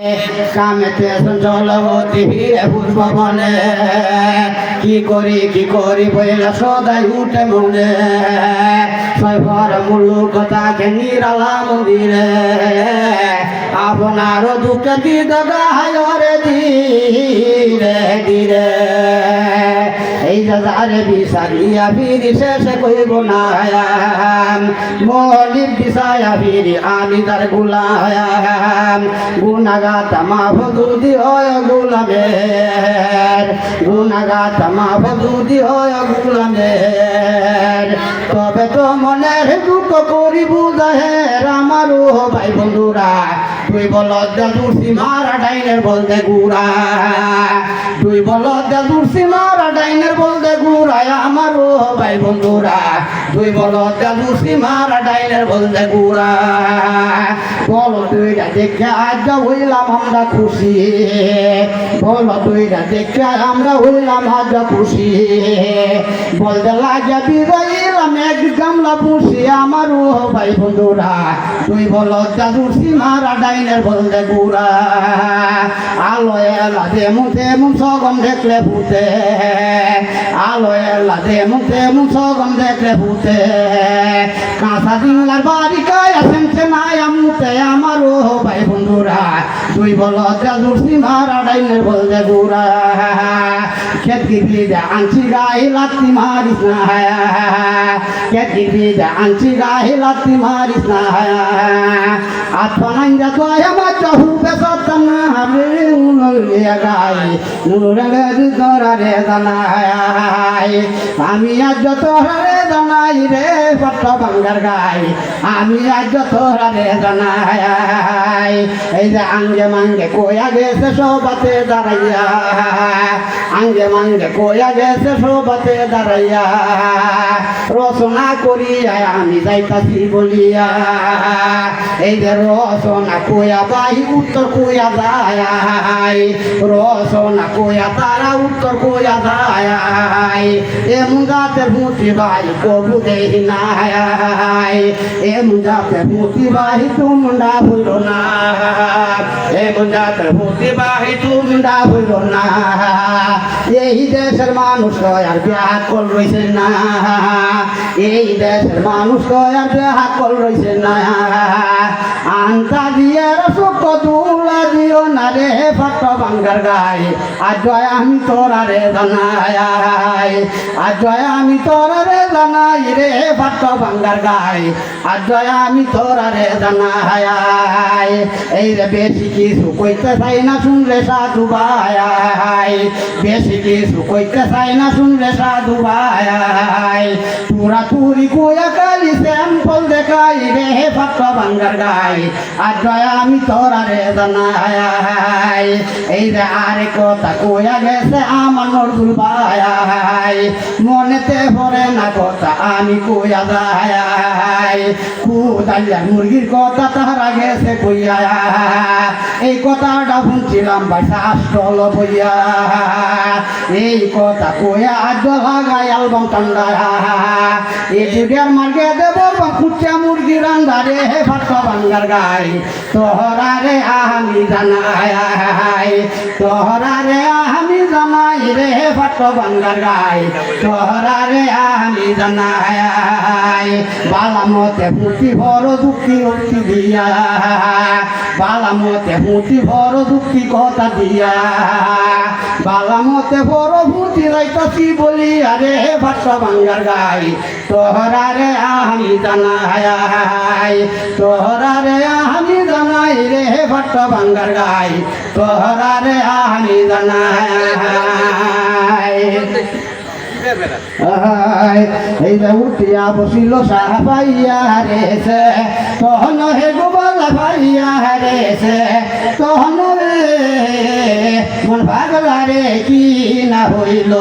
কামেতে চলবতী ভিড়ে পুষ্পবনে কি করি বইলা সদাই উঠে মনে ছয়ভর মুলুকতাকে নিরালা মন্দিরে আপনার দুঃখে দিদ গায়রে ধীরে ধীরে এই যারে বিচারিয়া ফিরি শেষে কইব না মলিক বিষয়া ফিরি আমি তার গুলাম গুনাগাত মাফ দুদি হয় গুলামের গুনাগাত মাফ দুদি হয় গুলামের তবে তো মনের দুঃখ করি বুঝাহের আমারও ভাই বন্ধুরা তুই বল দুর্সি মারা ডাইনের বলতে গুড়া তুই বল দুর্সি মারা ডাইনের বলতে গুড়ায় আমারও ভাই বন্ধুরা তুই বল দুর্সি মারা ডাইনের বলতে গুড়া বল তুইরা দেখে আজ হইলাম আমরা খুশি বল তুইরা দেখে আমরা হইলাম আজ খুশি বলতে লাগে বিদাইলাম এক গামলা পুষি আমারও ভাই বন্ধুরা তুই বল দুর্সি মারা ডাইনের বলতে গুড়া আলো এলা তেমন সগম দেখলে ভূতে আলো এলা তেমন সগম দেখলে ভূতে কাঁচা দিনলার বাড়ি কায় আছেন নাই আমুতে আমারও ভাই বন্ধুরা তুই বল দুর্সি মারা ডাইনের বলতে গুড়া খেতি বিদে আনছি গায়ে লাত্তি মারিস না খেতি বিদে আনছি গায়ে লাত্তি মারিস না আত্মনাইন্দা তো আমার চহুবে সত্তম না হবে গায়ে নুরে দরারে জানাই আমি আজ তোরে জানাই রে পট্ট বাঙ্গার গায়ে আমি আজ তোরে জানাই এই যে আঙ্গে মাঙ্গে কোয়া গেছে সবাতে দাঁড়াইয়া আঙ্গে মাঙ্গে কোয়া গেছে সবাতে দাঁড়াইয়া রচনা করিয়া আমি যাইতাছি বলিয়া এই যে রচনা কোয়া বাই উত্তর কোয়া যায় রচনা কোয়া তারা উত্তর কোয়া যায় এমন জাতের মুতি বাই কবু দেই নাই এমন জাতের মুতি বাই তুমরা ভুল না এমন জাতের মুতি বাই তুমরা ভুল না এই দেশের মানুষ আর বিয়া কল রয়েছে না এই দেশের মানুষ আর বিয়া কল রয়েছে না আন্তা দিয়ে রসক তুলা দিও না রে পট্ট বাঙ্গার গায়ে আজ আমি তোরা রে জানাই আজ আমি তোরা রে জানাই রে পট্ট বাঙ্গার গায়ে আজ আমি তোরা রে জানাই এই রে বেশি কিছু কইতে চাই না শুনলে সাধু ভাই বেশি কিছু কইতে চাই না শুনলে সাধু ভাই তুরা তুরি কোয়া কালি স্যাম্পল দেখাই রে পট্ট বাঙ্গার গায়ে আজ আমি তোরা রে জানাই এই রে আরে কথা কোয়া গেছে আমার নজরুল ভাই মনেতে ভরে না কথা আমি কোয়া যাই খুদাইয়া মুরগির কথা তারা গেছে কইয়া এই কথাটা শুনছিলাম ভাই শাস্ত্রল বইয়া এই কথা কইয়া আজ লাগাই অ্যালবাম ঠান্ডা এই যুগের মার্গে দেব কুচা মুরগি রান্না রে পট্ট বাঙ্গার গায়ে তোহরা রে আমি জানাই তোহরা রে আমি জানাই রে পট্ট বাঙ্গার গায়ে তোহরা রে আমি জানাই বালামতে মুতি বড় দুঃখী উক্তি দিয়া বালামতে মুতি বড় দুঃখী কথা দিয়া বালামতে বড় ভূতি যাইতাছি বলি আরে পট্ট বাঙ্গার গায়ে তোহরা রে আমি জানাই তোহরা রে আমি জানাই রে পট্ট বাঙ্গার গায়ে তোহরা রে আমি জানাই এই যে উঠিয়া বসিল সাহাবাইয়া রেছে তহন হে গোবালা ভাইয়া রেছে তহন রে মন ভাগলা রে কি না হইল।